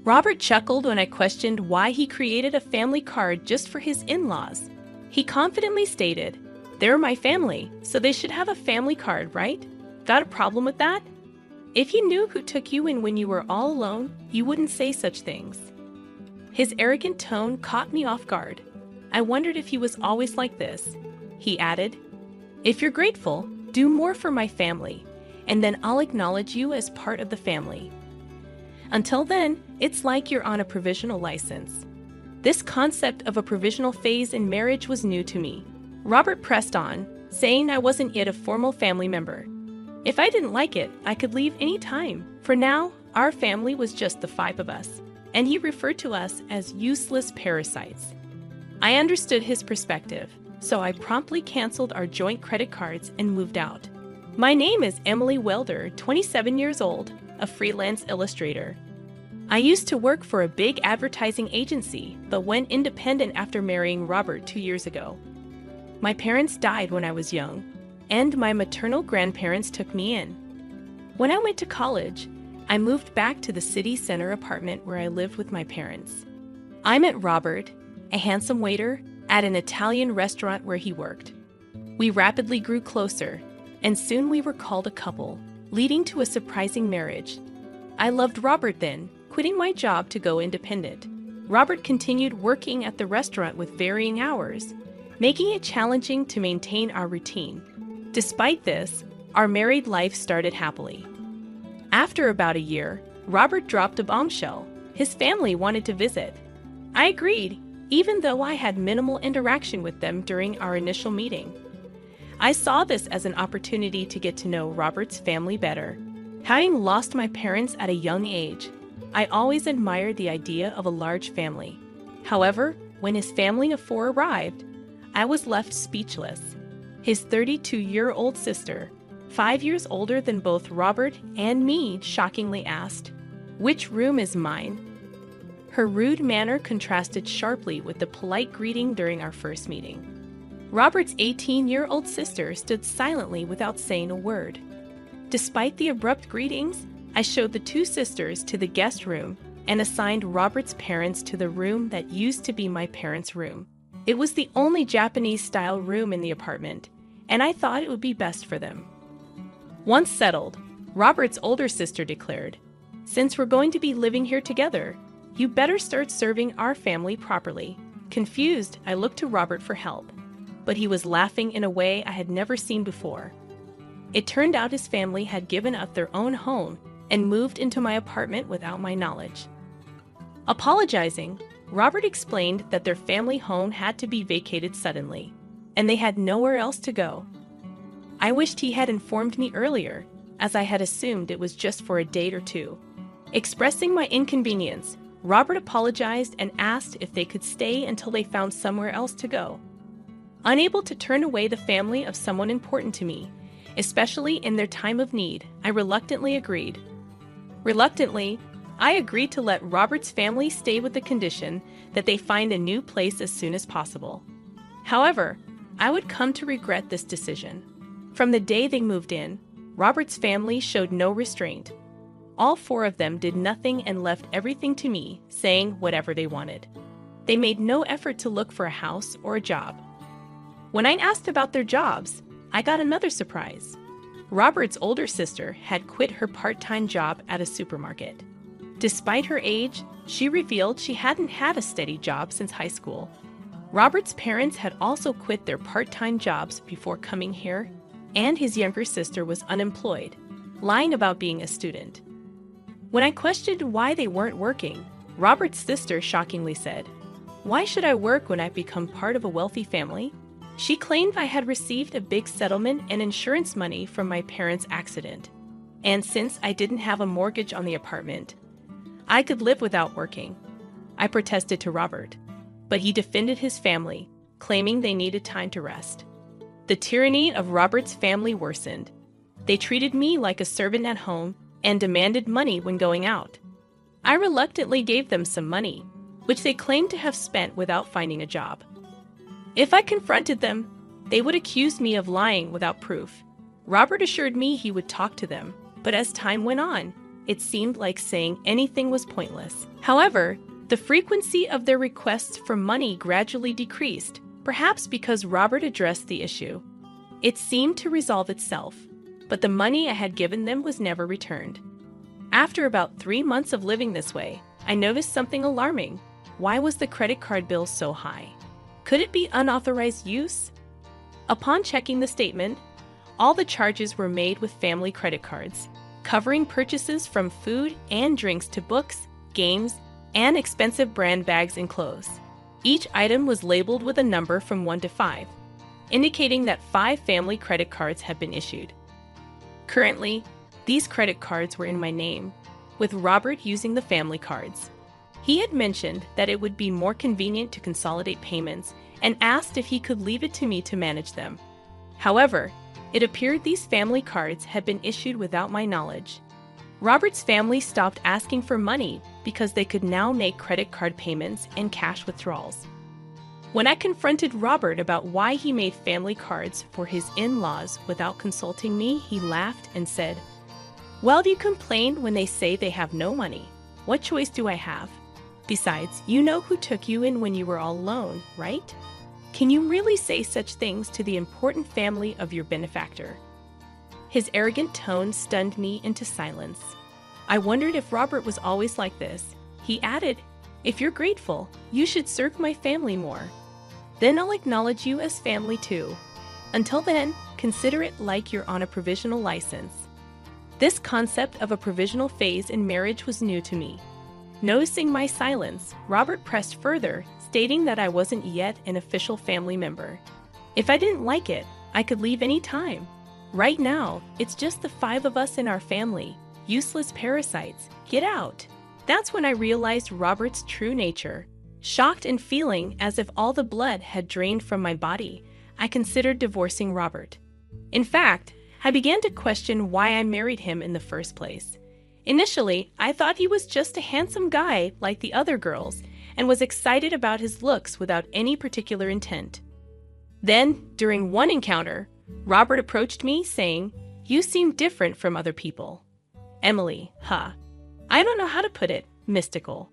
Robert chuckled when I questioned why he created a family card just for his in-laws. He confidently stated, "They're my family, so they should have a family card, right? Got a problem with that? If you knew who took you in when you were all alone, you wouldn't say such things." His arrogant tone caught me off guard. I wondered if he was always like this. He added, "If you're grateful, do more for my family, and then I'll acknowledge you as part of the family. Until then, it's like you're on a provisional license." This concept of a provisional phase in marriage was new to me. Robert pressed on, saying I wasn't yet a formal family member. If I didn't like it, I could leave any time. For now, our family was just the five of us, and he referred to us as useless parasites. I understood his perspective, so I promptly canceled our joint credit cards and moved out. My name is Emily Welder, 27 years old, a freelance illustrator. I used to work for a big advertising agency, but went independent after marrying Robert 2 years ago. My parents died when I was young, and my maternal grandparents took me in. When I went to college, I moved back to the city center apartment where I lived with my parents. I met Robert, a handsome waiter, at an Italian restaurant where he worked. We rapidly grew closer, and soon we were called a couple, leading to a surprising marriage. I loved Robert then, quitting my job to go independent. Robert continued working at the restaurant with varying hours, making it challenging to maintain our routine. Despite this, our married life started happily. After about a year, Robert dropped a bombshell. His family wanted to visit. I agreed, even though I had minimal interaction with them during our initial meeting. I saw this as an opportunity to get to know Robert's family better. Having lost my parents at a young age, I always admired the idea of a large family. However, when his family of four arrived, I was left speechless. His 32-year-old sister, 5 years older than both Robert and me, shockingly asked, "Which room is mine?" Her rude manner contrasted sharply with the polite greeting during our first meeting. Robert's 18-year-old sister stood silently without saying a word. Despite the abrupt greetings, I showed the two sisters to the guest room and assigned Robert's parents to the room that used to be my parents' room. It was the only Japanese-style room in the apartment, and I thought it would be best for them. Once settled, Robert's older sister declared, "Since we're going to be living here together, you better start serving our family properly." Confused, I looked to Robert for help, but he was laughing in a way I had never seen before. It turned out his family had given up their own home and moved into my apartment without my knowledge. Apologizing, Robert explained that their family home had to be vacated suddenly, and they had nowhere else to go. I wished he had informed me earlier, as I had assumed it was just for a date or two. Expressing my inconvenience, Robert apologized and asked if they could stay until they found somewhere else to go. Unable to turn away the family of someone important to me, especially in their time of need, I reluctantly agreed. Reluctantly, I agreed to let Robert's family stay with the condition that they find a new place as soon as possible. However, I would come to regret this decision. From the day they moved in, Robert's family showed no restraint. All four of them did nothing and left everything to me, saying whatever they wanted. They made no effort to look for a house or a job. When I asked about their jobs, I got another surprise. Robert's older sister had quit her part-time job at a supermarket. Despite her age, she revealed she hadn't had a steady job since high school. Robert's parents had also quit their part-time jobs before coming here, and his younger sister was unemployed, lying about being a student. When I questioned why they weren't working, Robert's sister shockingly said, "Why should I work when I've become part of a wealthy family?" She claimed I had received a big settlement and insurance money from my parents' accident, and since I didn't have a mortgage on the apartment, I could live without working. I protested to Robert, but he defended his family, claiming they needed time to rest. The tyranny of Robert's family worsened. They treated me like a servant at home and demanded money when going out. I reluctantly gave them some money, which they claimed to have spent without finding a job. If I confronted them, they would accuse me of lying without proof. Robert assured me he would talk to them, but as time went on, it seemed like saying anything was pointless. However, the frequency of their requests for money gradually decreased, perhaps because Robert addressed the issue. It seemed to resolve itself, but the money I had given them was never returned. After about 3 months of living this way, I noticed something alarming. Why was the credit card bill so high? Could it be unauthorized use? Upon checking the statement, all the charges were made with family credit cards, covering purchases from food and drinks to books, games, and expensive brand bags and clothes. Each item was labeled with a number from 1 to 5, indicating that 5 family credit cards had been issued. Currently, these credit cards were in my name, with Robert using the family cards. He had mentioned that it would be more convenient to consolidate payments and asked if he could leave it to me to manage them. However, it appeared these family cards had been issued without my knowledge. Robert's family stopped asking for money because they could now make credit card payments and cash withdrawals. When I confronted Robert about why he made family cards for his in-laws without consulting me, he laughed and said, "Well, do you complain when they say they have no money? What choice do I have? Besides, you know who took you in when you were all alone, right? Can you really say such things to the important family of your benefactor?" His arrogant tone stunned me into silence. I wondered if Robert was always like this. He added, "If you're grateful, you should serve my family more. Then I'll acknowledge you as family too. Until then, consider it like you're on a provisional license." This concept of a provisional phase in marriage was new to me. Noticing my silence, Robert pressed further, stating that I wasn't yet an official family member. If I didn't like it, I could leave any time. Right now, it's just the 5 of us in our family. Useless parasites. Get out. That's when I realized Robert's true nature. Shocked and feeling as if all the blood had drained from my body, I considered divorcing Robert. In fact, I began to question why I married him in the first place. Initially, I thought he was just a handsome guy like the other girls and was excited about his looks without any particular intent. Then, during one encounter, Robert approached me saying, "You seem different from other people." Emily, I don't know how to put it, mystical.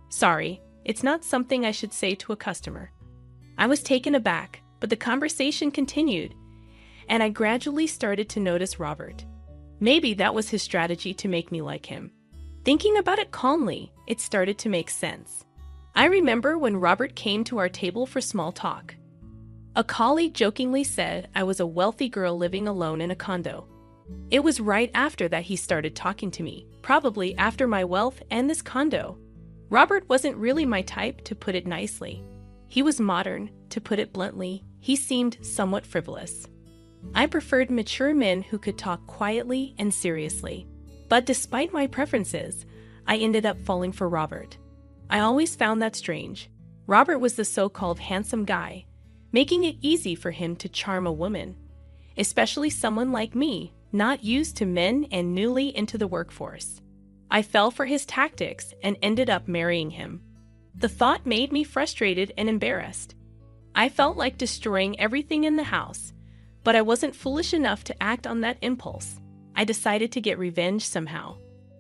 Sorry, it's not something I should say to a customer. I was taken aback, but the conversation continued, and I gradually started to notice Robert. Maybe that was his strategy to make me like him. Thinking about it calmly, it started to make sense. I remember when Robert came to our table for small talk. A colleague jokingly said I was a wealthy girl living alone in a condo. It was right after that he started talking to me, probably after my wealth and this condo. Robert wasn't really my type, to put it nicely. He was modern, to put it bluntly. He seemed somewhat frivolous. I preferred mature men who could talk quietly and seriously. But despite my preferences, I ended up falling for Robert. I always found that strange. Robert was the so-called handsome guy, making it easy for him to charm a woman, especially someone like me, not used to men and newly into the workforce. I fell for his tactics and ended up marrying him. The thought made me frustrated and embarrassed. I felt like destroying everything in the house, but I wasn't foolish enough to act on that impulse. I decided to get revenge somehow.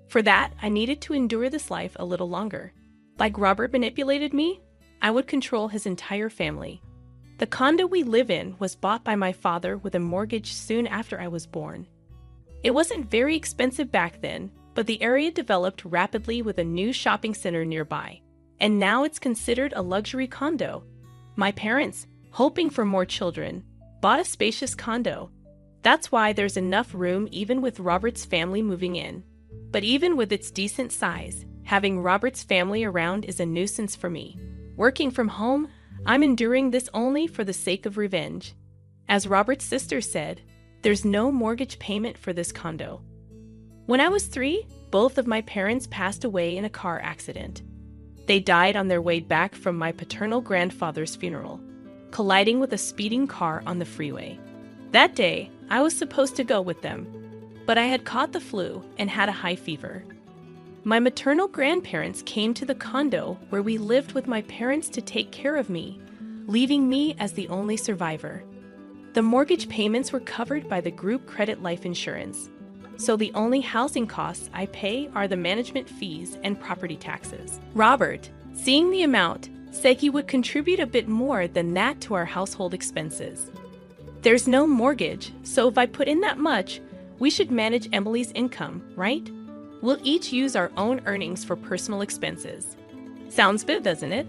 For that, I needed to endure this life a little longer. Like Robert manipulated me, I would control his entire family. The condo we live in was bought by my father with a mortgage soon after I was born. It wasn't very expensive back then, but the area developed rapidly with a new shopping center nearby, and now it's considered a luxury condo. My parents, hoping for more children, bought a spacious condo. That's why there's enough room even with Robert's family moving in. But even with its decent size, having Robert's family around is a nuisance for me. Working from home, I'm enduring this only for the sake of revenge. As Robert's sister said, there's no mortgage payment for this condo. When I was 3, both of my parents passed away in a car accident. They died on their way back from my paternal grandfather's funeral, colliding with a speeding car on the freeway. That day, I was supposed to go with them, but I had caught the flu and had a high fever. My maternal grandparents came to the condo where we lived with my parents to take care of me, leaving me as the only survivor. The mortgage payments were covered by the group credit life insurance. so the only housing costs I pay are the management fees and property taxes. Robert, seeing the amount, said he would contribute a bit more than that to our household expenses. There's no mortgage, so if I put in that much, we should manage Emily's income, right? We'll each use our own earnings for personal expenses. Sounds good, doesn't it?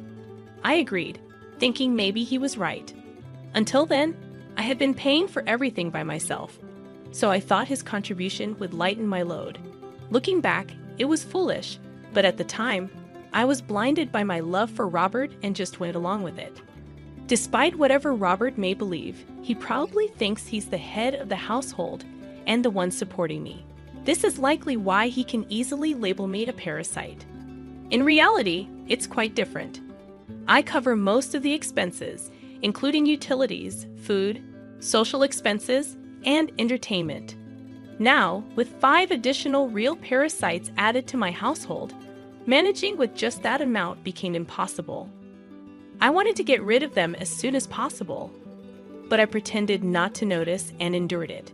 I agreed, thinking maybe he was right. Until then, I had been paying for everything by myself, so I thought his contribution would lighten my load. Looking back, it was foolish, but at the time, I was blinded by my love for Robert and just went along with it. Despite whatever Robert may believe, he probably thinks he's the head of the household and the one supporting me. This is likely why he can easily label me a parasite. In reality, it's quite different. I cover most of the expenses, including utilities, food, social expenses, and entertainment. Now, with 5 additional real parasites added to my household, managing with just that amount became impossible. I wanted to get rid of them as soon as possible, but I pretended not to notice and endured it.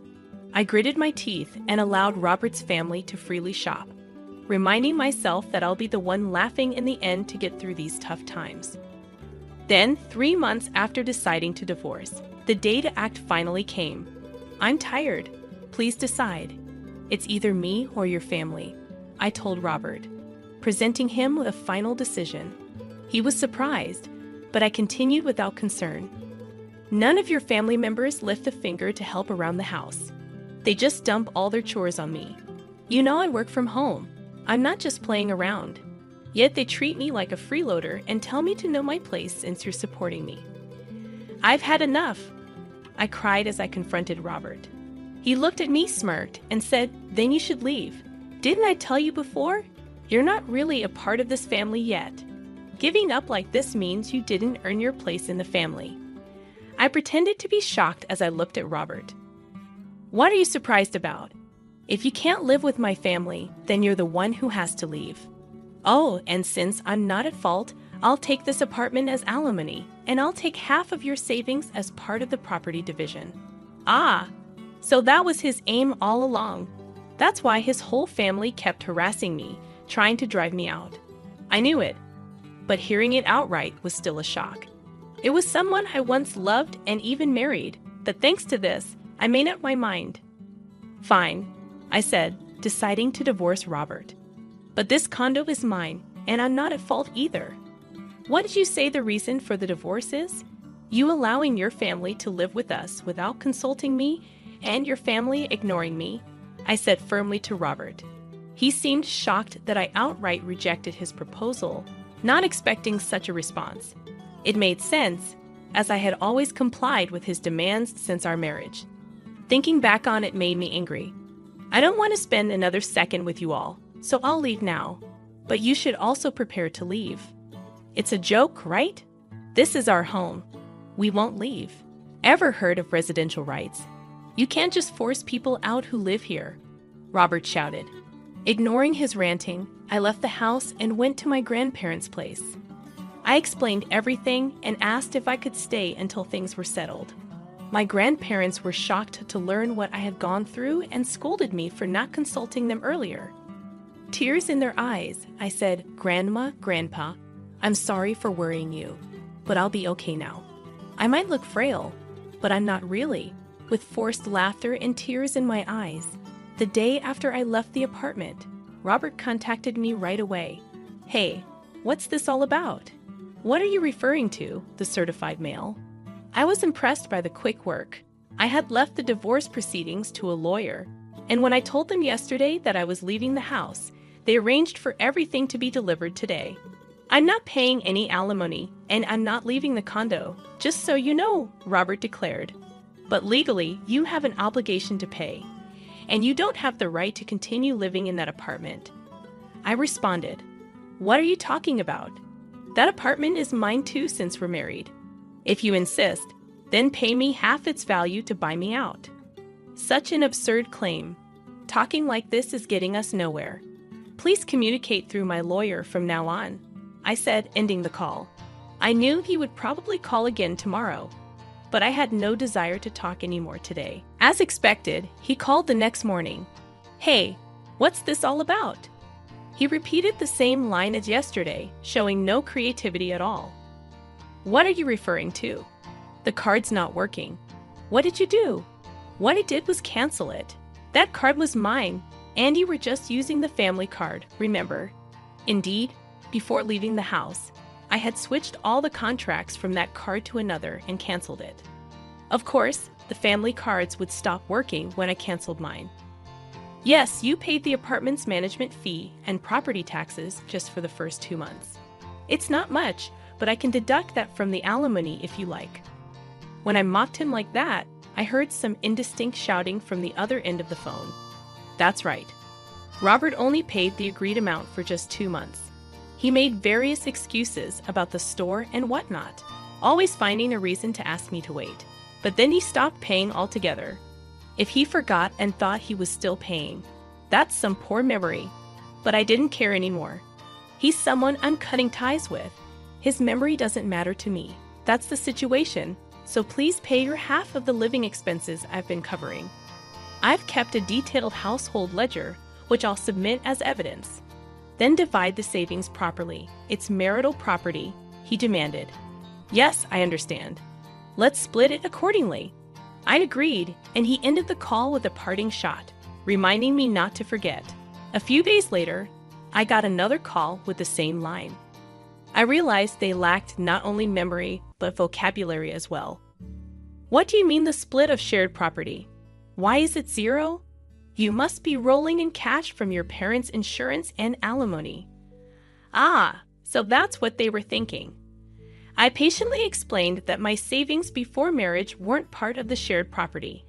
I gritted my teeth and allowed Robert's family to freely shop, reminding myself that I'll be the one laughing in the end to get through these tough times. Then, 3 months after deciding to divorce, the day to act finally came. I'm tired. Please decide. It's either me or your family, I told Robert, presenting him with a final decision. He was surprised, but I continued without concern. None of your family members lift a finger to help around the house. They just dump all their chores on me. You know I work from home. I'm not just playing around. Yet they treat me like a freeloader and tell me to know my place since you're supporting me. I've had enough, I cried as I confronted Robert. He looked at me, smirked, and said, then you should leave. Didn't I tell you before? You're not really a part of this family yet. Giving up like this means you didn't earn your place in the family. I pretended to be shocked as I looked at Robert. What are you surprised about? If you can't live with my family, then you're the one who has to leave. Oh, and since I'm not at fault, I'll take this apartment as alimony, and I'll take half of your savings as part of the property division. Ah, so that was his aim all along. That's why his whole family kept harassing me, trying to drive me out. I knew it, but hearing it outright was still a shock. It was someone I once loved and even married, but thanks to this, I made up my mind. Fine, I said, deciding to divorce Robert. But this condo is mine, and I'm not at fault either. What did you say the reason for the divorce is? You allowing your family to live with us without consulting me, and your family ignoring me, I said firmly to Robert. He seemed shocked that I outright rejected his proposal, not expecting such a response. It made sense, as I had always complied with his demands since our marriage. Thinking back on it made me angry. I don't want to spend another second with you all, so I'll leave now. But you should also prepare to leave. It's a joke, right? This is our home. We won't leave. Ever heard of residential rights? You can't just force people out who live here, Robert shouted. Ignoring his ranting, I left the house and went to my grandparents' place. I explained everything and asked if I could stay until things were settled. My grandparents were shocked to learn what I had gone through and scolded me for not consulting them earlier. Tears in their eyes, I said, Grandma, Grandpa, I'm sorry for worrying you, but I'll be okay now. I might look frail, but I'm not really, with forced laughter and tears in my eyes. The day after I left the apartment, Robert contacted me right away. Hey, what's this all about? What are you referring to, the certified mail? I was impressed by the quick work. I had left the divorce proceedings to a lawyer, and when I told them yesterday that I was leaving the house, they arranged for everything to be delivered today. I'm not paying any alimony, and I'm not leaving the condo, just so you know, Robert declared. But legally, you have an obligation to pay, and you don't have the right to continue living in that apartment. I responded, What are you talking about? That apartment is mine too since we're married. If you insist, then pay me half its value to buy me out. Such an absurd claim. Talking like this is getting us nowhere. Please communicate through my lawyer from now on, I said, ending the call. I knew he would probably call again tomorrow, but I had no desire to talk anymore today. As expected, he called the next morning. "Hey, what's this all about?" He repeated the same line as yesterday, showing no creativity at all. "What are you referring to?" "The card's not working." "What did you do?" "What I did was cancel it. That card was mine, and you were just using the family card, remember?" Indeed, before leaving the house, I had switched all the contracts from that card to another and canceled it. Of course, the family cards would stop working when I canceled mine. "Yes, you paid the apartment's management fee and property taxes just for the first 2 months. It's not much, but I can deduct that from the alimony if you like." When I mocked him like that, I heard some indistinct shouting from the other end of the phone. That's right. Robert only paid the agreed amount for just 2 months. He made various excuses about the store and whatnot, always finding a reason to ask me to wait. But then he stopped paying altogether. If he forgot and thought he was still paying, that's some poor memory. But I didn't care anymore. He's someone I'm cutting ties with. His memory doesn't matter to me. That's the situation, so please pay your half of the living expenses I've been covering. I've kept a detailed household ledger, which I'll submit as evidence. Then divide the savings properly. It's marital property, he demanded. Yes, I understand. Let's split it accordingly. I agreed, and he ended the call with a parting shot, reminding me not to forget. A few days later, I got another call with the same line. I realized they lacked not only memory, but vocabulary as well. "What do you mean the split of shared property? Why is it 0? You must be rolling in cash from your parents' insurance and alimony." Ah, so that's what they were thinking. I patiently explained that my savings before marriage weren't part of the shared property,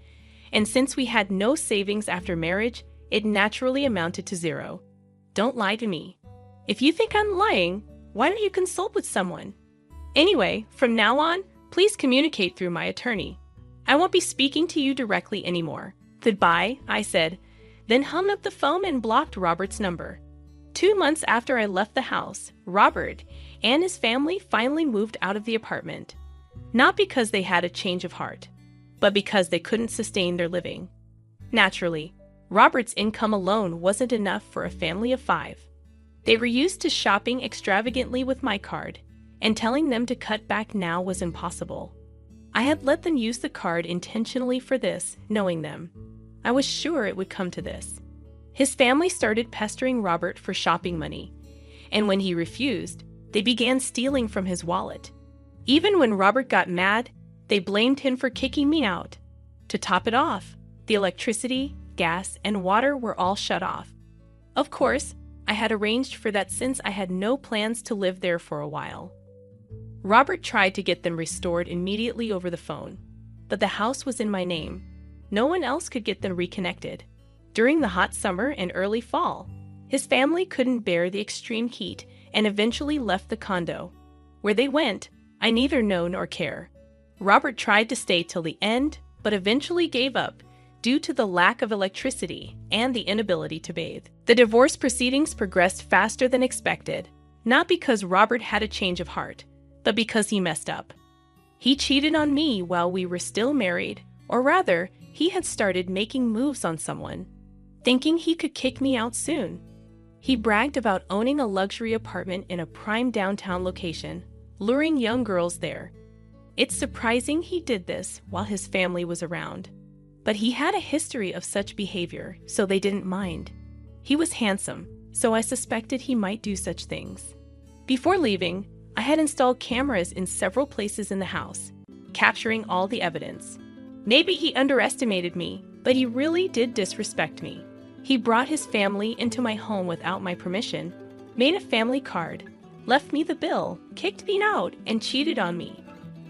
and since we had no savings after marriage, it naturally amounted to 0. Don't lie to me. If you think I'm lying, why don't you consult with someone? Anyway, from now on, please communicate through my attorney. I won't be speaking to you directly anymore. "Goodbye," I said, then hung up the phone and blocked Robert's number. 2 months after I left the house, Robert and his family finally moved out of the apartment. Not because they had a change of heart, but because they couldn't sustain their living. Naturally, Robert's income alone wasn't enough for a family of 5. They were used to shopping extravagantly with my card, and telling them to cut back now was impossible. I had let them use the card intentionally for this, knowing them. I was sure it would come to this. His family started pestering Robert for shopping money, and when he refused, they began stealing from his wallet. Even when Robert got mad, they blamed him for kicking me out. To top it off, the electricity, gas, and water were all shut off. Of course, I had arranged for that since I had no plans to live there for a while. Robert tried to get them restored immediately over the phone, but the house was in my name. No one else could get them reconnected. During the hot summer and early fall, his family couldn't bear the extreme heat and eventually left the condo. Where they went, I neither know nor care. Robert tried to stay till the end, but eventually gave up due to the lack of electricity and the inability to bathe. The divorce proceedings progressed faster than expected, not because Robert had a change of heart, but because he messed up. He cheated on me while we were still married, or rather, he had started making moves on someone, thinking he could kick me out soon. He bragged about owning a luxury apartment in a prime downtown location, luring young girls there. It's surprising he did this while his family was around. But he had a history of such behavior, so they didn't mind. He was handsome, so I suspected he might do such things. Before leaving, I had installed cameras in several places in the house, capturing all the evidence. Maybe he underestimated me, but he really did disrespect me. He brought his family into my home without my permission, made a family card, left me the bill, kicked me out, and cheated on me.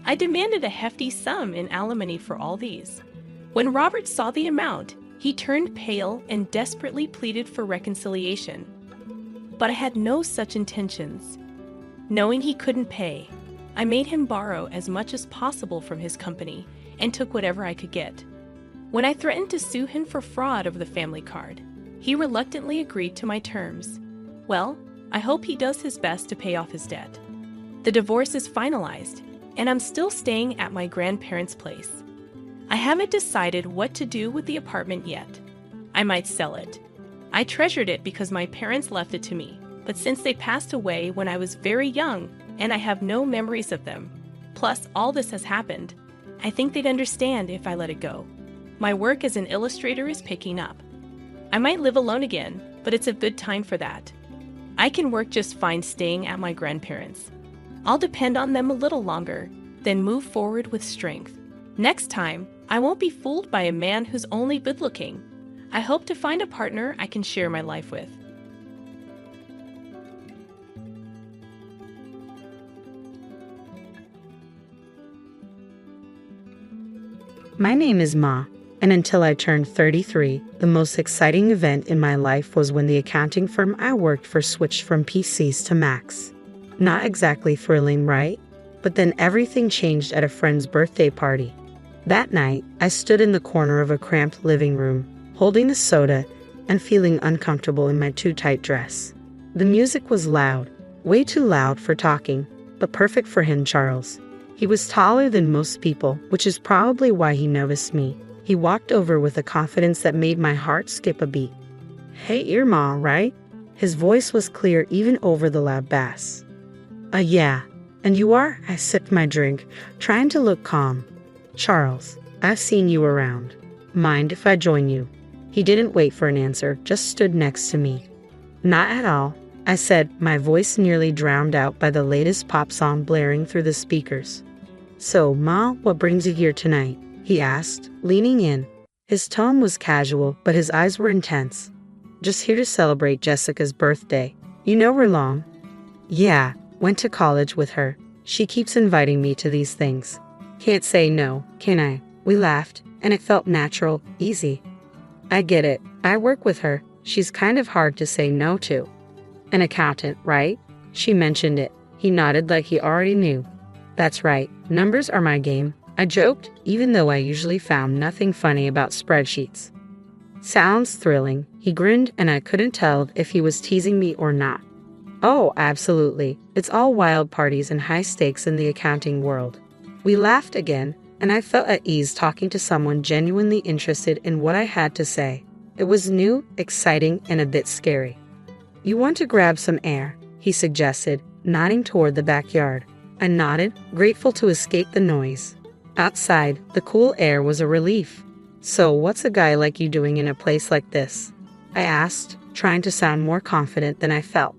I demanded a hefty sum in alimony for all these. When Robert saw the amount, he turned pale and desperately pleaded for reconciliation. But I had no such intentions. Knowing he couldn't pay, I made him borrow as much as possible from his company and took whatever I could get. When I threatened to sue him for fraud over the family card, he reluctantly agreed to my terms. Well, I hope he does his best to pay off his debt. The divorce is finalized, and I'm still staying at my grandparents' place. I haven't decided what to do with the apartment yet. I might sell it, I treasured it because my parents left it to me, but since they passed away when I was very young and I have no memories of them, plus all this has happened, I think they'd understand if I let it go. My work as an illustrator is picking up. I might live alone again, but it's a good time for that. I can work just fine staying at my grandparents'. I'll depend on them a little longer, then move forward with strength. Next time, I won't be fooled by a man who's only good-looking. I hope to find a partner I can share my life with. My name is Ma, and until I turned 33, the most exciting event in my life was when the accounting firm I worked for switched from PCs to Macs. Not exactly thrilling, right? But then everything changed at a friend's birthday party. That night, I stood in the corner of a cramped living room, holding a soda and feeling uncomfortable in my too tight dress. The music was loud, way too loud for talking, but perfect for him, Charles. He was taller than most people, which is probably why he noticed me. He walked over with a confidence that made my heart skip a beat. "Hey, you're Ma, right?" His voice was clear even over the loud bass. Yeah. And you are?" I sipped my drink, trying to look calm. "Charles, I've seen you around. Mind if I join you?" He didn't wait for an answer, just stood next to me. "Not at all," I said, my voice nearly drowned out by the latest pop song blaring through the speakers. "So, Ma, what brings you here tonight?" he asked, leaning in. His tone was casual, but his eyes were intense. "Just here to celebrate Jessica's birthday. You know her long?" "Yeah, went to college with her. She keeps inviting me to these things. Can't say no, can I?" We laughed, and it felt natural, easy. "I get it. I work with her. She's kind of hard to say no to." "An accountant, right?" She mentioned it. He nodded like he already knew. "That's right. Numbers are my game," I joked, even though I usually found nothing funny about spreadsheets. "Sounds thrilling." He grinned, and I couldn't tell if he was teasing me or not. "Oh, absolutely. It's all wild parties and high stakes in the accounting world." We laughed again, and I felt at ease talking to someone genuinely interested in what I had to say. It was new, exciting, and a bit scary. "You want to grab some air?" he suggested, nodding toward the backyard. I nodded, grateful to escape the noise. Outside, the cool air was a relief. "So, what's a guy like you doing in a place like this?" I asked, trying to sound more confident than I felt.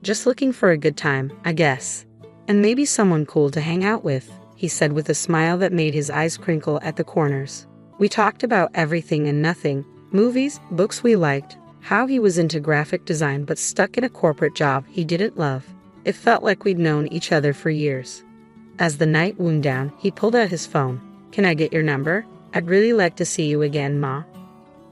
"Just looking for a good time, I guess. And maybe someone cool to hang out with," he said with a smile that made his eyes crinkle at the corners. We talked about everything and nothing, movies, books we liked, how he was into graphic design but stuck in a corporate job he didn't love. It felt like we'd known each other for years. As the night wound down, he pulled out his phone. "Can I get your number? I'd really like to see you again, Ma."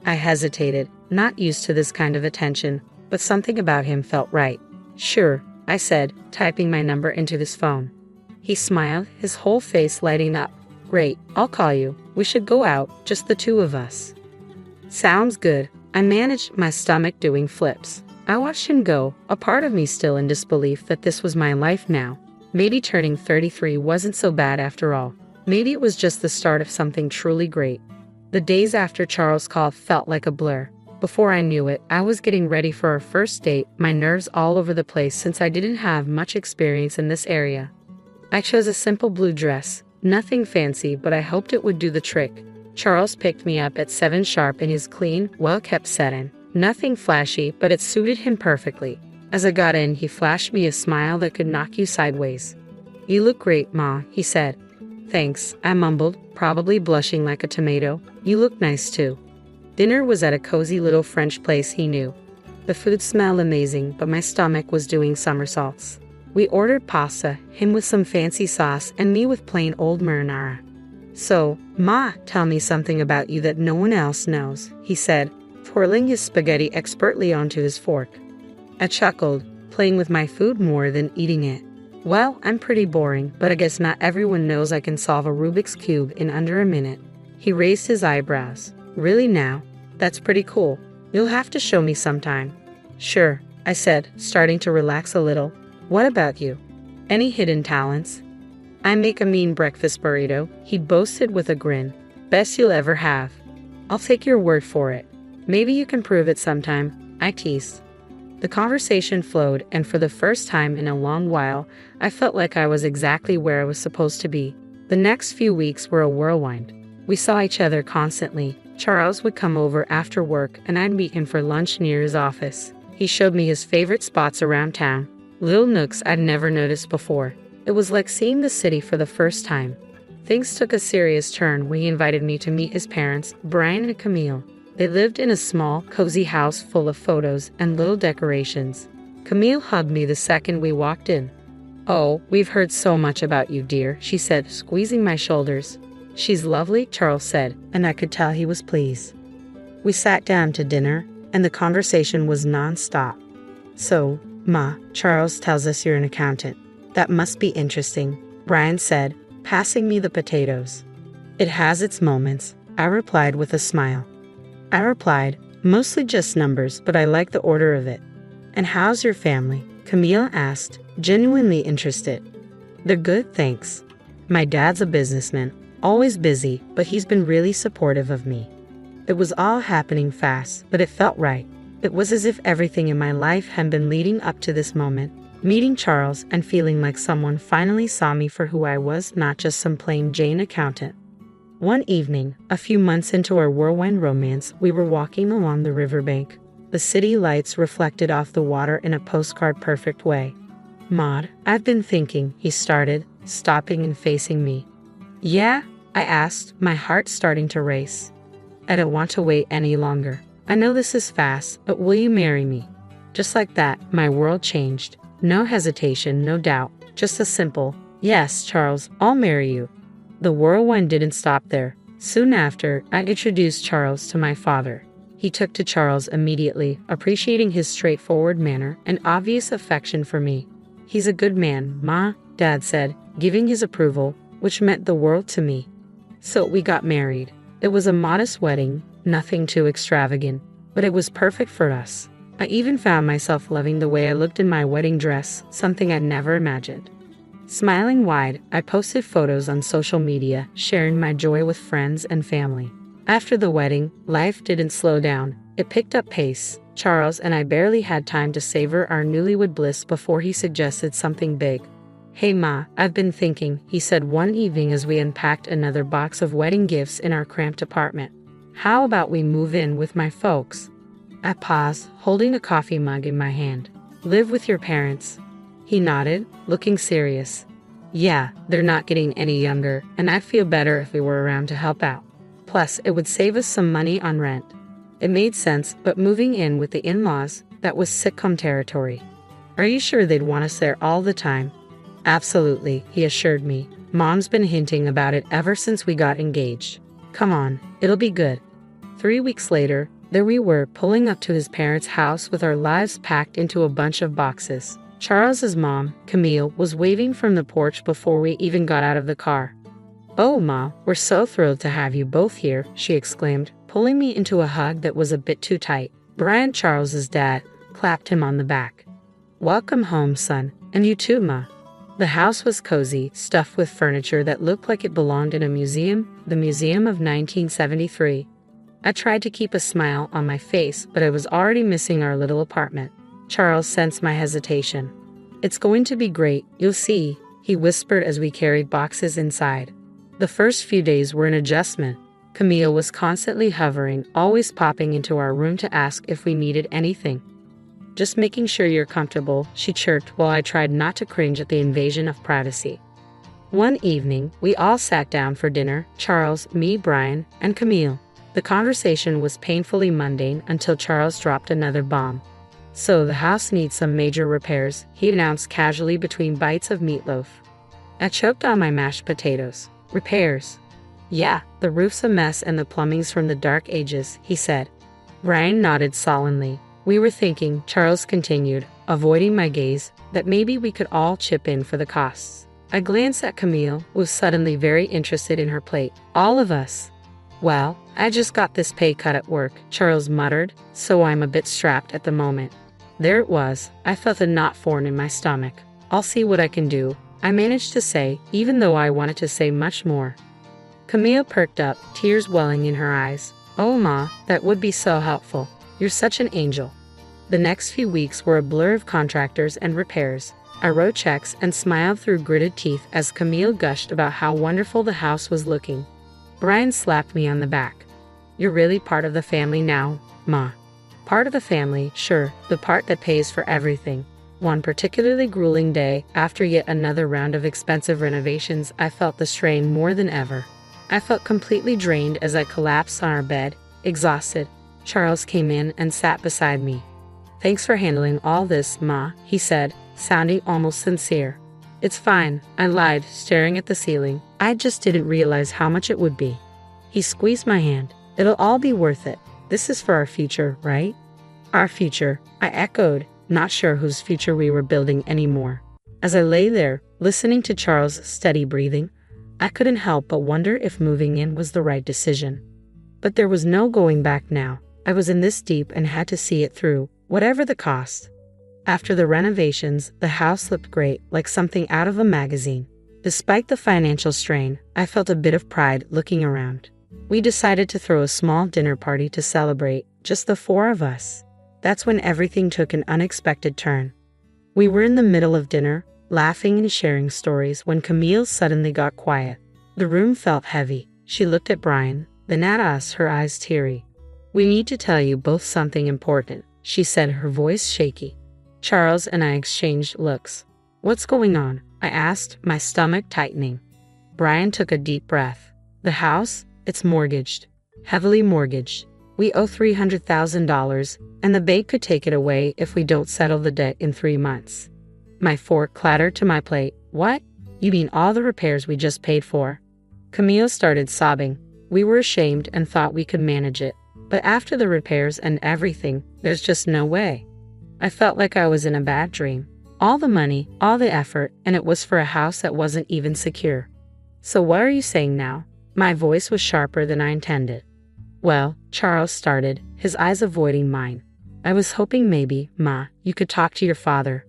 I hesitated, not used to this kind of attention, but something about him felt right. "Sure," I said, typing my number into his phone. He smiled, his whole face lighting up. "Great, I'll call you. We should go out, just the two of us." "Sounds good." I managed my stomach doing flips. I watched him go, a part of me still in disbelief that this was my life now. Maybe turning 33 wasn't so bad after all. Maybe it was just the start of something truly great. The days after Charles' call felt like a blur. Before I knew it, I was getting ready for our first date, my nerves all over the place since I didn't have much experience in this area. I chose a simple blue dress, nothing fancy, but I hoped it would do the trick. Charles picked me up at 7 sharp in his clean, well-kept sedan. Nothing flashy, but it suited him perfectly. As I got in, he flashed me a smile that could knock you sideways. "You look great, Ma," he said. "Thanks," I mumbled, probably blushing like a tomato. "You look nice too." Dinner was at a cozy little French place he knew. The food smelled amazing, but my stomach was doing somersaults. We ordered pasta, him with some fancy sauce and me with plain old marinara. "So, Ma, tell me something about you that no one else knows," he said, twirling his spaghetti expertly onto his fork. I chuckled, playing with my food more than eating it. "Well, I'm pretty boring, but I guess not everyone knows I can solve a Rubik's Cube in under a minute." He raised his eyebrows. "Really now? That's pretty cool. You'll have to show me sometime." "Sure," I said, starting to relax a little. "What about you? Any hidden talents?" "I make a mean breakfast burrito," he boasted with a grin. "Best you'll ever have." "I'll take your word for it. Maybe you can prove it sometime." I teased. The conversation flowed, and for the first time in a long while, I felt like I was exactly where I was supposed to be. The next few weeks were a whirlwind. We saw each other constantly. Charles would come over after work, and I'd meet him for lunch near his office. He showed me his favorite spots around town, little nooks I'd never noticed before. It was like seeing the city for the first time. Things took a serious turn when he invited me to meet his parents, Brian and Camille. They lived in a small, cozy house full of photos and little decorations. Camille hugged me the second we walked in. "Oh, we've heard so much about you, dear," she said, squeezing my shoulders. "She's lovely," Charles said, and I could tell he was pleased. We sat down to dinner, and the conversation was non-stop. "So, Ma, Charles tells us you're an accountant. That must be interesting," Brian said, passing me the potatoes. "It has its moments," I replied with a smile. "Mostly just numbers, but I like the order of it." "And how's your family?" Camille asked, genuinely interested. "They're good, thanks. My dad's a businessman, always busy, but he's been really supportive of me." It was all happening fast, but it felt right. It was as if everything in my life had been leading up to this moment, meeting Charles and feeling like someone finally saw me for who I was, not just some plain Jane accountant. One evening, a few months into our whirlwind romance, we were walking along the riverbank. The city lights reflected off the water in a postcard-perfect way. "Maud, I've been thinking," he started, stopping and facing me. "Yeah?" I asked, my heart starting to race. "I don't want to wait any longer. I know this is fast, but will you marry me?" Just like that, my world changed. No hesitation, no doubt, just a simple, "Yes, Charles, I'll marry you." The whirlwind didn't stop there. Soon after, I introduced Charles to my father. He took to Charles immediately, appreciating his straightforward manner and obvious affection for me. "He's a good man, Ma," Dad said, giving his approval, which meant the world to me. So we got married. It was a modest wedding, nothing too extravagant, but it was perfect for us. I even found myself loving the way I looked in my wedding dress, something I'd never imagined. Smiling wide, I posted photos on social media, sharing my joy with friends and family. After the wedding, life didn't slow down. It picked up pace. Charles and I barely had time to savor our newlywed bliss before he suggested something big. "Hey Ma, I've been thinking," he said one evening as we unpacked another box of wedding gifts in our cramped apartment. "How about we move in with my folks?" I paused, holding a coffee mug in my hand. "Live with your parents?" He nodded, looking serious. "Yeah, they're not getting any younger, and I'd feel better if we were around to help out. Plus, it would save us some money on rent." It made sense, but moving in with the in-laws, that was sitcom territory. "Are you sure they'd want us there all the time?" "Absolutely," he assured me. "Mom's been hinting about it ever since we got engaged. Come on, it'll be good." 3 weeks later, there we were, pulling up to his parents' house with our lives packed into a bunch of boxes. Charles's mom, Camille, was waving from the porch before we even got out of the car. "Oh, Ma, we're so thrilled to have you both here," she exclaimed, pulling me into a hug that was a bit too tight. Brian, Charles's dad, clapped him on the back. "Welcome home, son, and you too, Ma." The house was cozy, stuffed with furniture that looked like it belonged in a museum, the Museum of 1973. I tried to keep a smile on my face, but I was already missing our little apartment. Charles sensed my hesitation. "It's going to be great, you'll see," he whispered as we carried boxes inside. The first few days were an adjustment. Camille was constantly hovering, always popping into our room to ask if we needed anything. "Just making sure you're comfortable," she chirped while I tried not to cringe at the invasion of privacy. One evening, we all sat down for dinner, Charles, me, Brian, and Camille. The conversation was painfully mundane until Charles dropped another bomb. "So the house needs some major repairs," he announced casually between bites of meatloaf. I choked on my mashed potatoes. "Repairs?" "Yeah, the roof's a mess and the plumbing's from the dark ages," he said. Brian nodded solemnly. "We were thinking," Charles continued, avoiding my gaze, "that maybe we could all chip in for the costs." I glanced at Camille, who was suddenly very interested in her plate. "All of us?" "Well, I just got this pay cut at work," Charles muttered, "so I'm a bit strapped at the moment." There it was. I felt a knot form in my stomach. "I'll see what I can do," I managed to say, even though I wanted to say much more. Camille perked up, tears welling in her eyes. "Oh, Ma, that would be so helpful. You're such an angel." The next few weeks were a blur of contractors and repairs. I wrote checks and smiled through gritted teeth as Camille gushed about how wonderful the house was looking. Brian slapped me on the back. "You're really part of the family now, Ma." Part of the family, sure, the part that pays for everything. One particularly grueling day, after yet another round of expensive renovations, I felt the strain more than ever. I felt completely drained as I collapsed on our bed, exhausted. Charles came in and sat beside me. "Thanks for handling all this, Ma," he said, sounding almost sincere. "It's fine," I lied, staring at the ceiling. "I just didn't realize how much it would be." He squeezed my hand. "It'll all be worth it. This is for our future, right?" "Our future," I echoed, not sure whose future we were building anymore. As I lay there, listening to Charles' steady breathing, I couldn't help but wonder if moving in was the right decision. But there was no going back now. I was in this deep and had to see it through, whatever the cost. After the renovations, the house looked great, like something out of a magazine. Despite the financial strain, I felt a bit of pride looking around. We decided to throw a small dinner party to celebrate, just the four of us. That's when everything took an unexpected turn. We were in the middle of dinner, laughing and sharing stories, when Camille suddenly got quiet. The room felt heavy. She looked at Brian, then at us, her eyes teary. "We need to tell you both something important," she said, her voice shaky. Charles and I exchanged looks. "What's going on?" I asked, my stomach tightening. Brian took a deep breath. "The house, it's mortgaged. Heavily mortgaged. We owe $300,000, and the bank could take it away if we don't settle the debt in 3 months. My fork clattered to my plate. "What? You mean all the repairs we just paid for?" Camille started sobbing. We were ashamed and thought we could manage it. But after the repairs and everything, there's just no way. I felt like I was in a bad dream. All the money, all the effort, and it was for a house that wasn't even secure. "So what are you saying now?" My voice was sharper than I intended. "Well," Charles started, his eyes avoiding mine. "I was hoping maybe, Ma, you could talk to your father."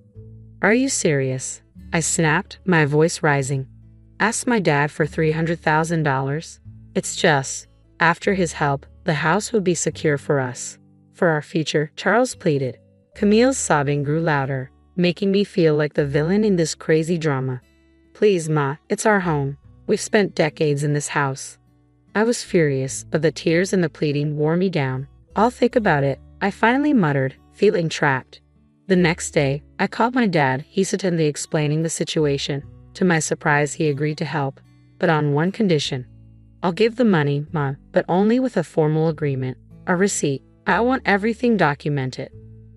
"Are you serious?" I snapped, my voice rising. "Ask my dad for $300,000? It's just, after his help, the house would be secure for us. For our future," Charles pleaded. Camille's sobbing grew louder, making me feel like the villain in this crazy drama. "Please, Ma, it's our home. We've spent decades in this house." I was furious, but the tears and the pleading wore me down. "I'll think about it," I finally muttered, feeling trapped. The next day, I called my dad, hesitantly explaining the situation. To my surprise, he agreed to help, but on one condition. "I'll give the money, Ma, but only with a formal agreement, a receipt. I want everything documented."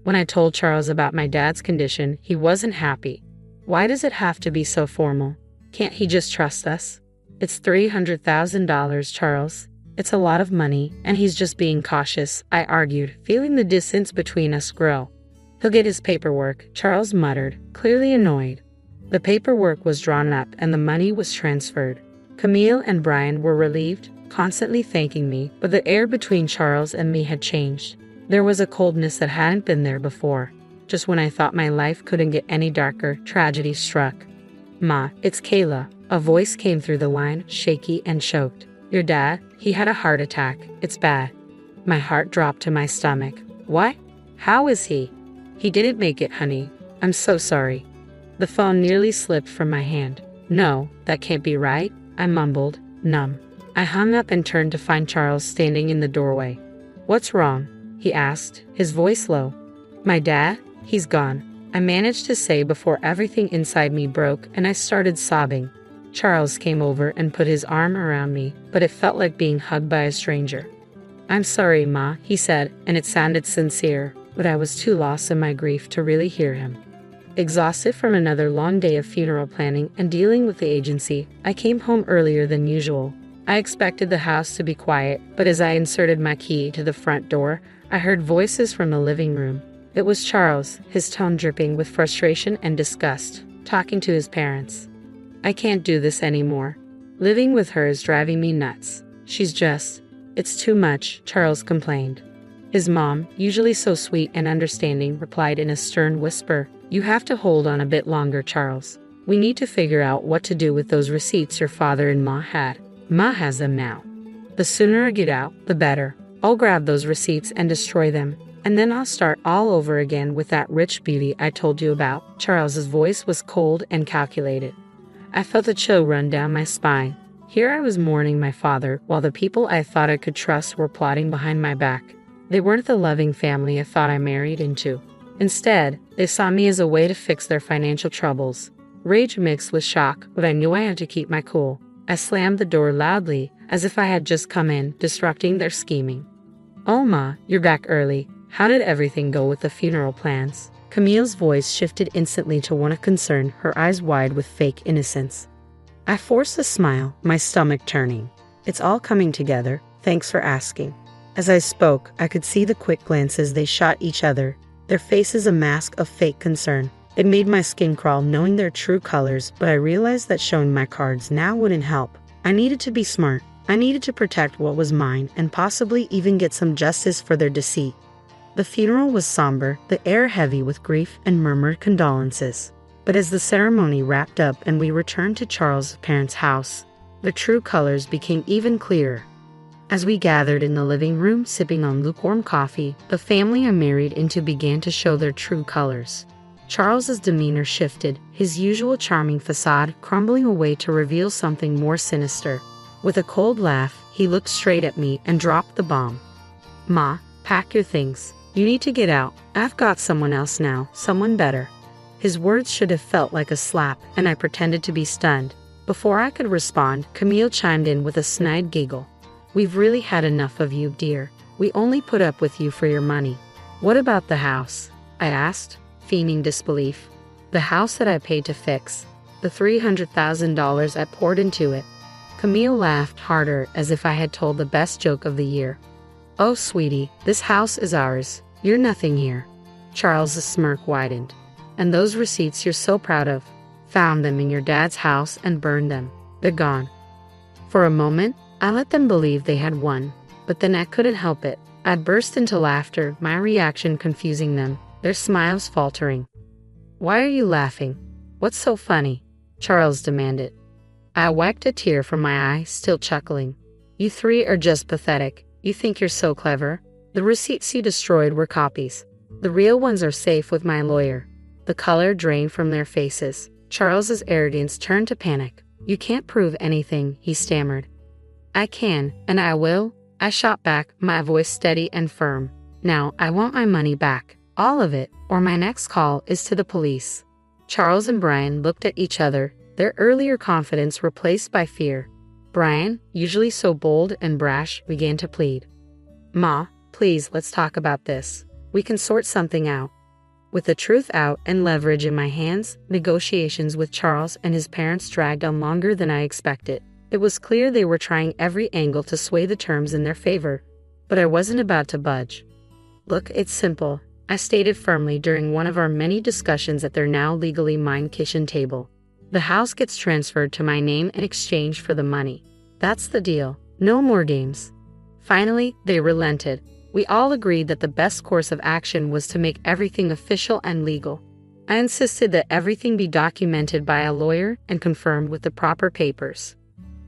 When I told Charles about my dad's condition, he wasn't happy. "Why does it have to be so formal? Can't he just trust us?" "It's $300,000, Charles. It's a lot of money, and he's just being cautious," I argued, feeling the distance between us grow. "He'll get his paperwork," Charles muttered, clearly annoyed. The paperwork was drawn up and the money was transferred. Camille and Brian were relieved, constantly thanking me, but the air between Charles and me had changed. There was a coldness that hadn't been there before. Just when I thought my life couldn't get any darker, tragedy struck. "Ma, it's Kayla." A voice came through the line, shaky and choked. "Your dad, he had a heart attack. It's bad." My heart dropped to my stomach. "What? How is he?" "He didn't make it, honey. I'm so sorry." The phone nearly slipped from my hand. "No, that can't be right," I mumbled, numb. I hung up and turned to find Charles standing in the doorway. "What's wrong?" he asked, his voice low. "My dad? He's gone," I managed to say before everything inside me broke and I started sobbing. Charles came over and put his arm around me, but it felt like being hugged by a stranger. "I'm sorry, Ma," he said, and it sounded sincere, but I was too lost in my grief to really hear him. Exhausted from another long day of funeral planning and dealing with the agency, I came home earlier than usual. I expected the house to be quiet, but as I inserted my key to the front door, I heard voices from the living room. It was Charles, his tone dripping with frustration and disgust, talking to his parents. "I can't do this anymore. Living with her is driving me nuts. It's too much," Charles complained. His mom, usually so sweet and understanding, replied in a stern whisper, "You have to hold on a bit longer, Charles. We need to figure out what to do with those receipts your father and Ma had. Ma has them now. The sooner I get out, the better. I'll grab those receipts and destroy them. And then I'll start all over again with that rich beauty I told you about. Charles's voice was cold and calculated. I felt a chill run down my spine. Here I was mourning my father, while the people I thought I could trust were plotting behind my back. They weren't the loving family I thought I married into. Instead, they saw me as a way to fix their financial troubles. Rage mixed with shock, but I knew I had to keep my cool. I slammed the door loudly, as if I had just come in, disrupting their scheming. "Oh, Ma, you're back early. How did everything go with the funeral plans?" Camille's voice shifted instantly to one of concern, her eyes wide with fake innocence. I forced a smile, my stomach turning. "It's all coming together. Thanks for asking." As I spoke, I could see the quick glances they shot each other, their faces a mask of fake concern. It made my skin crawl knowing their true colors, but I realized that showing my cards now wouldn't help. I needed to be smart. I needed to protect what was mine and possibly even get some justice for their deceit. The funeral was somber, the air heavy with grief and murmured condolences. But as the ceremony wrapped up and we returned to Charles' parents' house, the true colors became even clearer. As we gathered in the living room sipping on lukewarm coffee, the family I married into began to show their true colors. Charles's demeanor shifted, his usual charming facade crumbling away to reveal something more sinister. With a cold laugh, he looked straight at me and dropped the bomb. "Ma, pack your things. You need to get out. I've got someone else now, someone better." His words should have felt like a slap, and I pretended to be stunned. Before I could respond, Camille chimed in with a snide giggle. "We've really had enough of you, dear. We only put up with you for your money." "What about the house?" I asked, feigning disbelief. "The house that I paid to fix. The $300,000 I poured into it." Camille laughed harder, as if I had told the best joke of the year. "Oh, sweetie, this house is ours. You're nothing here." Charles's smirk widened. "And those receipts you're so proud of? Found them in your dad's house and burned them. They're gone." For a moment, I let them believe they had won, but then I couldn't help it. I burst into laughter, my reaction confusing them, their smiles faltering. "Why are you laughing? What's so funny?" Charles demanded. I wiped a tear from my eye, still chuckling. "You three are just pathetic. You think you're so clever. The receipts you destroyed were copies. The real ones are safe with my lawyer." The color drained from their faces. Charles's arrogance turned to panic. "You can't prove anything," he stammered. "I can, and I will," I shot back, my voice steady and firm. "Now, I want my money back. All of it, or my next call is to the police." Charles and Brian looked at each other, their earlier confidence replaced by fear. Brian, usually so bold and brash, began to plead. "Ma, please, let's talk about this. We can sort something out." With the truth out and leverage in my hands, negotiations with Charles and his parents dragged on longer than I expected. It was clear they were trying every angle to sway the terms in their favor, but I wasn't about to budge. "Look, it's simple," I stated firmly during one of our many discussions at their now legally mine kitchen table. "The house gets transferred to my name in exchange for the money. That's the deal. No more games." Finally, they relented. We all agreed that the best course of action was to make everything official and legal. I insisted that everything be documented by a lawyer and confirmed with the proper papers.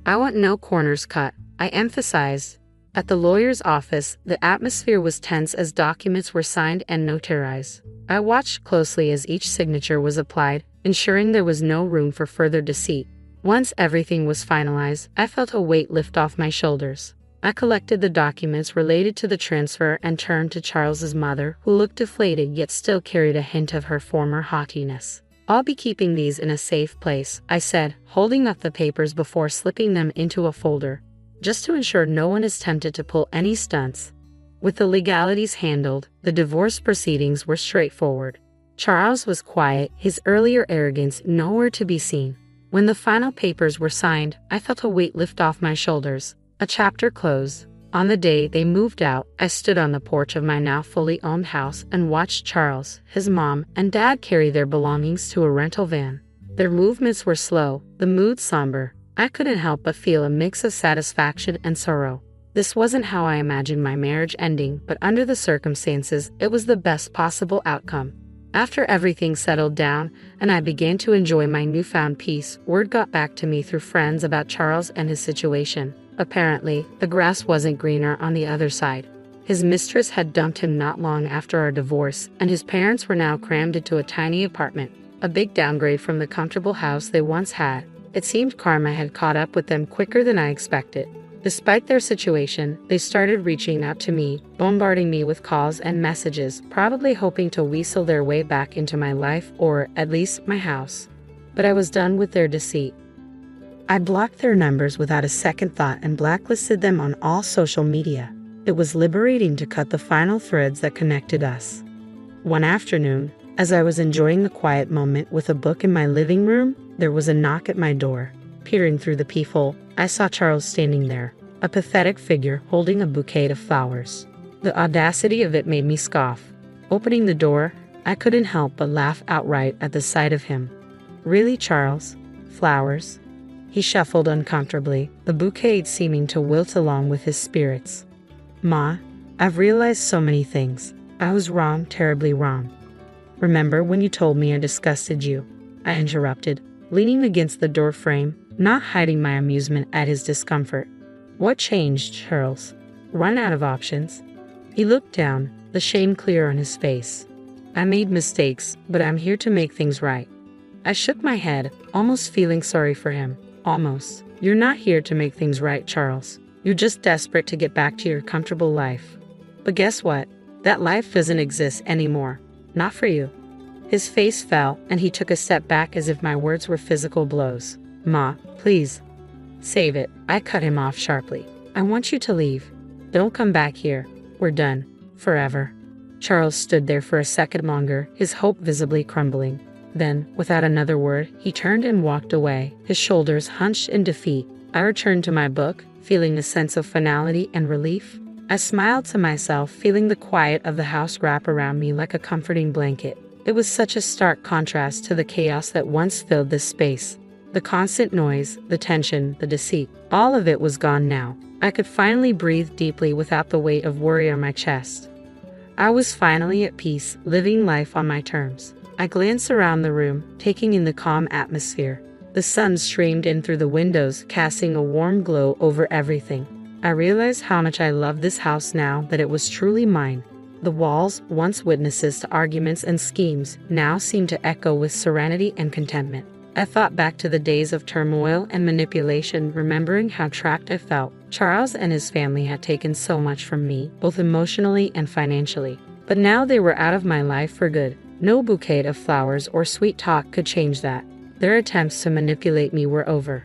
"I want no corners cut," I emphasized. At the lawyer's office, the atmosphere was tense as documents were signed and notarized. I watched closely as each signature was applied, ensuring there was no room for further deceit. Once everything was finalized, I felt a weight lift off my shoulders. I collected the documents related to the transfer and turned to Charles's mother, who looked deflated yet still carried a hint of her former haughtiness. "I'll be keeping these in a safe place," I said, holding up the papers before slipping them into a folder, just to ensure no one is tempted to pull any stunts. With the legalities handled, the divorce proceedings were straightforward. Charles was quiet, his earlier arrogance nowhere to be seen. When the final papers were signed, I felt a weight lift off my shoulders. A chapter closed. On the day they moved out, I stood on the porch of my now fully owned house and watched Charles, his mom, and dad carry their belongings to a rental van. Their movements were slow, the mood somber. I couldn't help but feel a mix of satisfaction and sorrow. This wasn't how I imagined my marriage ending, but under the circumstances, it was the best possible outcome. After everything settled down and I began to enjoy my newfound peace, word got back to me through friends about Charles and his situation. Apparently, the grass wasn't greener on the other side. His mistress had dumped him not long after our divorce, and his parents were now crammed into a tiny apartment, a big downgrade from the comfortable house they once had. It seemed karma had caught up with them quicker than I expected. Despite their situation, they started reaching out to me, bombarding me with calls and messages, probably hoping to weasel their way back into my life or, at least, my house. But I was done with their deceit. I blocked their numbers without a second thought and blacklisted them on all social media. It was liberating to cut the final threads that connected us. One afternoon, as I was enjoying the quiet moment with a book in my living room, there was a knock at my door. Peering through the peephole, I saw Charles standing there, a pathetic figure holding a bouquet of flowers. The audacity of it made me scoff. Opening the door, I couldn't help but laugh outright at the sight of him. "Really, Charles? Flowers?" He shuffled uncomfortably, the bouquet seeming to wilt along with his spirits. "Ma, I've realized so many things. I was wrong, terribly wrong." "Remember when you told me I disgusted you?" I interrupted, leaning against the door frame, not hiding my amusement at his discomfort. "What changed, Charles? Run out of options?" He looked down, the shame clear on his face. "I made mistakes, but I'm here to make things right." I shook my head, almost feeling sorry for him. "Almost. You're not here to make things right, Charles. You're just desperate to get back to your comfortable life. But guess what? That life doesn't exist anymore. Not for you." His face fell, and he took a step back as if my words were physical blows. "Ma, please." "Save it," I cut him off sharply. "I want you to leave. Don't come back here. We're done. Forever." Charles stood there for a second longer, his hope visibly crumbling. Then, without another word, he turned and walked away, his shoulders hunched in defeat. I returned to my book, feeling a sense of finality and relief. I smiled to myself, feeling the quiet of the house wrap around me like a comforting blanket. It was such a stark contrast to the chaos that once filled this space. The constant noise, the tension, the deceit, all of it was gone now. I could finally breathe deeply without the weight of worry on my chest. I was finally at peace, living life on my terms. I glanced around the room, taking in the calm atmosphere. The sun streamed in through the windows, casting a warm glow over everything. I realized how much I loved this house now that it was truly mine. The walls, once witnesses to arguments and schemes, now seemed to echo with serenity and contentment. I thought back to the days of turmoil and manipulation, remembering how trapped I felt. Charles and his family had taken so much from me, both emotionally and financially. But now they were out of my life for good. No bouquet of flowers or sweet talk could change that. Their attempts to manipulate me were over.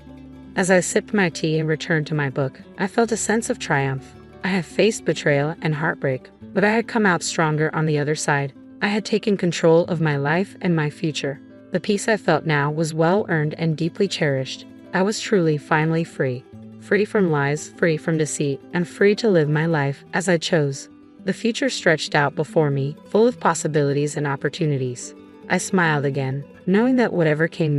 As I sipped my tea and returned to my book, I felt a sense of triumph. I had faced betrayal and heartbreak, but I had come out stronger on the other side. I had taken control of my life and my future. The peace I felt now was well-earned and deeply cherished. I was truly finally free. Free from lies, free from deceit, and free to live my life as I chose. The future stretched out before me, full of possibilities and opportunities. I smiled again, knowing that whatever came